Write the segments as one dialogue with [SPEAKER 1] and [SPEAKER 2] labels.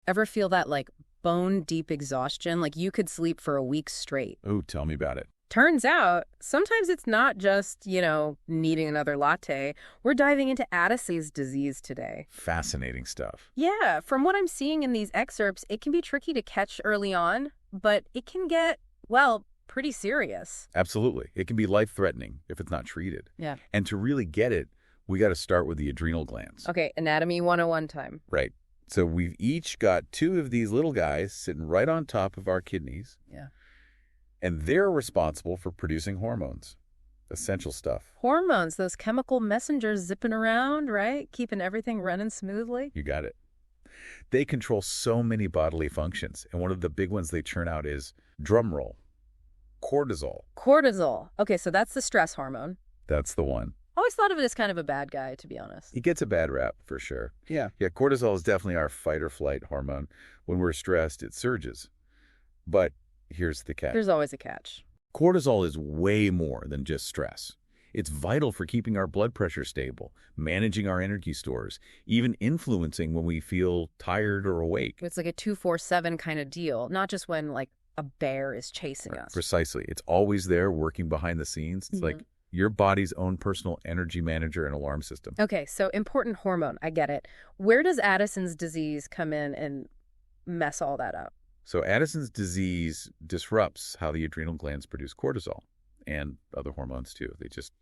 [SPEAKER 1] Ever feel that, like, bone-deep exhaustion? Like, you could sleep for a week straight.
[SPEAKER 2] Oh, tell me about it.
[SPEAKER 1] Turns out, sometimes it's not just, needing another latte. We're diving into Addison's disease today.
[SPEAKER 2] Fascinating stuff.
[SPEAKER 1] Yeah, from what I'm seeing in these excerpts, it can be tricky to catch early on, but it can get, well, pretty serious.
[SPEAKER 2] Absolutely. It can be life-threatening if it's not treated.
[SPEAKER 1] Yeah.
[SPEAKER 2] And to really get it, we got to start with the adrenal glands.
[SPEAKER 1] Okay, Anatomy 101 time.
[SPEAKER 2] Right. So we've each got two of these little guys sitting right on top of our kidneys.
[SPEAKER 1] Yeah.
[SPEAKER 2] And they're responsible for producing hormones, essential stuff.
[SPEAKER 1] Hormones, those chemical messengers zipping around, right? Keeping everything running smoothly.
[SPEAKER 2] You got it. They control so many bodily functions. And one of the big ones they churn out is, drum roll, cortisol.
[SPEAKER 1] Cortisol. Okay, so that's the stress hormone.
[SPEAKER 2] That's the one.
[SPEAKER 1] Always thought of it as kind of a bad guy, to be honest.
[SPEAKER 2] He gets a bad rap, for sure. Yeah, cortisol is definitely our fight or flight hormone. When we're stressed, it surges. But here's the catch.
[SPEAKER 1] There's always a catch.
[SPEAKER 2] Cortisol is way more than just stress. It's vital for keeping our blood pressure stable, managing our energy stores, even influencing when we feel tired or awake.
[SPEAKER 1] It's like a 24/7 kind of deal, not just when, like, a bear is chasing us.
[SPEAKER 2] Precisely. It's always there working behind the scenes. It's like your body's own personal energy manager and alarm system.
[SPEAKER 1] Okay, so important hormone. I get it. Where does Addison's disease come in and mess all that up?
[SPEAKER 2] So Addison's disease disrupts how the adrenal glands produce cortisol and other hormones too. They just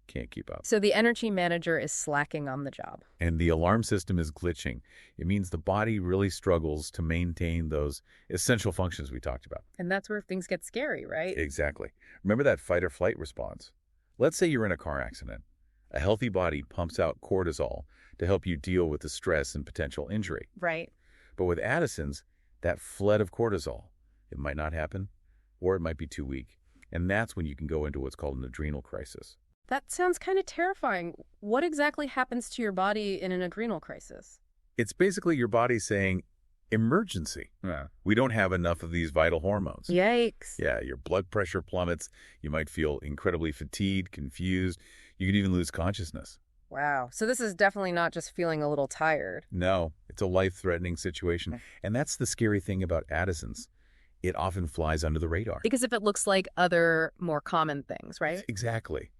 [SPEAKER 2] can't keep up.
[SPEAKER 1] So the energy manager is slacking on the job.
[SPEAKER 2] And the alarm system is glitching. It means the body really struggles to maintain those essential functions we talked about.
[SPEAKER 1] And that's where things get scary, right?
[SPEAKER 2] Exactly. Remember that fight or flight response? Let's say you're in a car accident. A healthy body pumps out cortisol to help you deal with the stress and potential injury.
[SPEAKER 1] Right.
[SPEAKER 2] But with Addison's, that flood of cortisol, it might not happen, or it might be too weak. And that's when you can go into what's called an adrenal crisis.
[SPEAKER 1] That sounds kind of terrifying. What exactly happens to your body in an adrenal crisis?
[SPEAKER 2] It's basically your body saying, emergency. We don't have enough of these vital hormones.
[SPEAKER 1] Yikes.
[SPEAKER 2] Yeah, your blood pressure plummets. You might feel incredibly fatigued, confused. You could even lose consciousness.
[SPEAKER 1] Wow. So this is definitely not just feeling a little tired.
[SPEAKER 2] No, it's a life-threatening situation. And that's the scary thing about Addison's. It often flies under the radar.
[SPEAKER 1] Because if it looks like other more common things, right?
[SPEAKER 2] Exactly.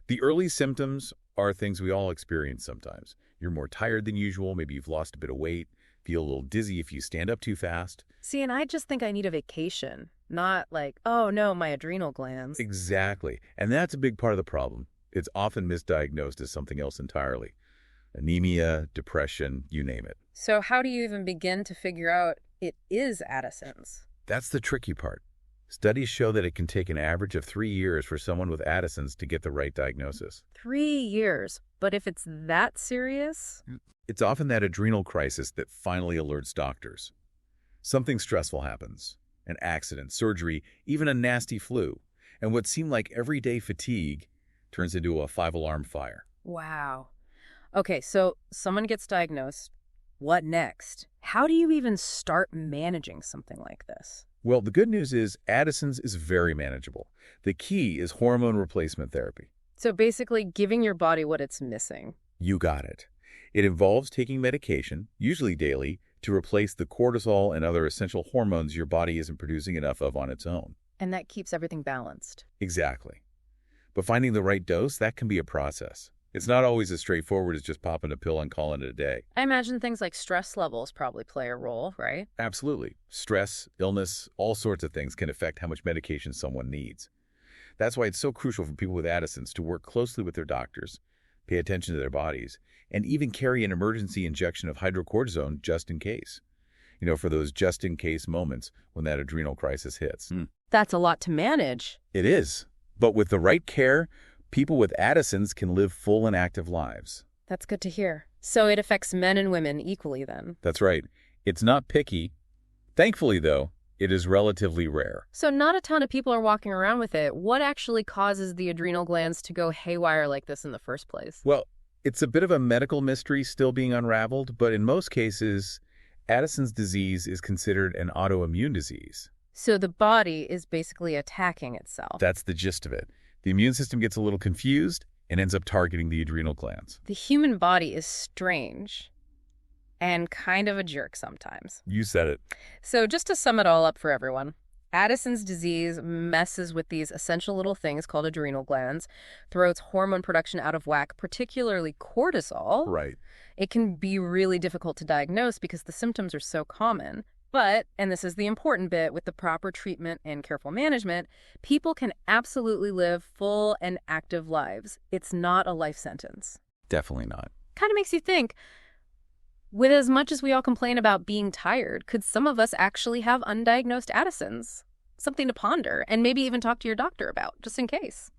[SPEAKER 2] The early symptoms are things we all experience sometimes. You're more tired than usual. Maybe you've lost a bit of weight. Feel a little dizzy if you stand up too fast.
[SPEAKER 1] See, and I just think I need a vacation, not like, oh no, my adrenal glands.
[SPEAKER 2] Exactly. And that's a big part of the problem. It's often misdiagnosed as something else entirely. Anemia, depression, you name it.
[SPEAKER 1] So how do you even begin to figure out it is Addison's?
[SPEAKER 2] That's the tricky part. Studies show that it can take an average of 3 years for someone with Addison's to get the right diagnosis.
[SPEAKER 1] 3 years? But if it's that serious?
[SPEAKER 2] It's often that adrenal crisis that finally alerts doctors. Something stressful happens. An accident, surgery, even a nasty flu. And what seemed like everyday fatigue turns into a 5-alarm fire.
[SPEAKER 1] Wow. Okay, so someone gets diagnosed. What next? How do you even start managing something like this?
[SPEAKER 2] Well, the good news is Addison's is very manageable. The key is hormone replacement therapy.
[SPEAKER 1] So basically giving your body what it's missing.
[SPEAKER 2] You got it. It involves taking medication, usually daily, to replace the cortisol and other essential hormones your body isn't producing enough of on its own.
[SPEAKER 1] And that keeps everything balanced.
[SPEAKER 2] Exactly. But finding the right dose, that can be a process. It's not always as straightforward as just popping a pill and calling it a day.
[SPEAKER 1] I imagine things like stress levels probably play a role, right?
[SPEAKER 2] Absolutely. Stress, illness, all sorts of things can affect how much medication someone needs. That's why it's so crucial for people with Addison's to work closely with their doctors, pay attention to their bodies, and even carry an emergency injection of hydrocortisone just in case. You know, for those just-in-case moments when that adrenal crisis hits.
[SPEAKER 1] That's a lot to manage.
[SPEAKER 2] It is. But with the right care, people with Addison's can live full and active lives.
[SPEAKER 1] That's good to hear. So it affects men and women equally then.
[SPEAKER 2] That's right. It's not picky. Thankfully, though, it is relatively rare.
[SPEAKER 1] So not a ton of people are walking around with it. What actually causes the adrenal glands to go haywire like this in the first place?
[SPEAKER 2] Well, it's a bit of a medical mystery still being unraveled, but in most cases, Addison's disease is considered an autoimmune disease.
[SPEAKER 1] So the body is basically attacking itself.
[SPEAKER 2] That's the gist of it. The immune system gets a little confused and ends up targeting the adrenal glands.
[SPEAKER 1] The human body is strange. and kind of a jerk sometimes.
[SPEAKER 2] You said it.
[SPEAKER 1] So just to sum it all up for everyone, Addison's disease messes with these essential little things called adrenal glands, throws hormone production out of whack, particularly cortisol.
[SPEAKER 2] Right.
[SPEAKER 1] It can be really difficult to diagnose because the symptoms are so common. But, and this is the important bit, with the proper treatment and careful management, people can absolutely live full and active lives. It's not a life sentence.
[SPEAKER 2] Definitely not.
[SPEAKER 1] Kind of makes you think, with as much as we all complain about being tired, could some of us actually have undiagnosed Addison's? Something to ponder, and maybe even talk to your doctor about, just in case.